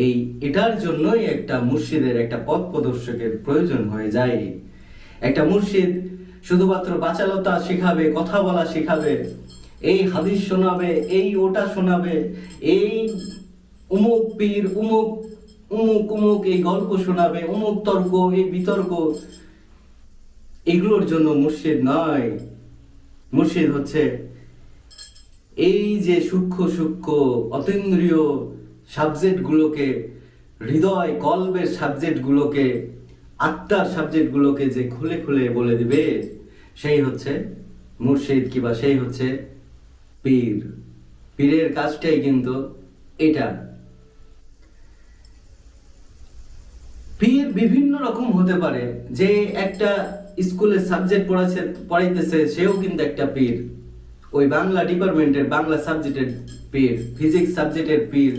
এই এটার জন্যই একটা মুর্শিদের, একটা পথ প্রদর্শকের প্রয়োজন হয়ে যায়। একটা মুর্শিদ শুধুমাত্র বাচালতা শিখাবে, কথা বলা শিখাবে, এই হাদিস শোনাবে, এই ওটা শোনাবে, এই উমুক পীর উমুক উমুক উমুক এই গল্প শোনাবে, উমুক তর্ক এই বিতর্ক, এগুলোর জন্য মুর্শিদ নয়। মুর্শিদ হচ্ছে এই যে সূক্ষ্ম সূক্ষ্ম অতীন্দ্রিয় সাবজেক্টগুলোকে, হৃদয় কল্পের সাবজেক্টগুলোকে, আত্মার সাবজেক্টগুলোকে যে খুলে খুলে বলে দিবে, সেই হচ্ছে মুর্শিদ, কিংবা সেই হচ্ছে পীর। পীরের কাজটাই কিন্তু এটা। পীর বিভিন্ন রকম হতে পারে। যে একটা স্কুলে সাবজেক্ট পড়াইতেছে সেও কিন্তু একটা পীর। ওই বাংলা ডিপার্টমেন্টের বাংলা সাবজেক্টের পীর, ফিজিক্স সাবজেক্টের পীর,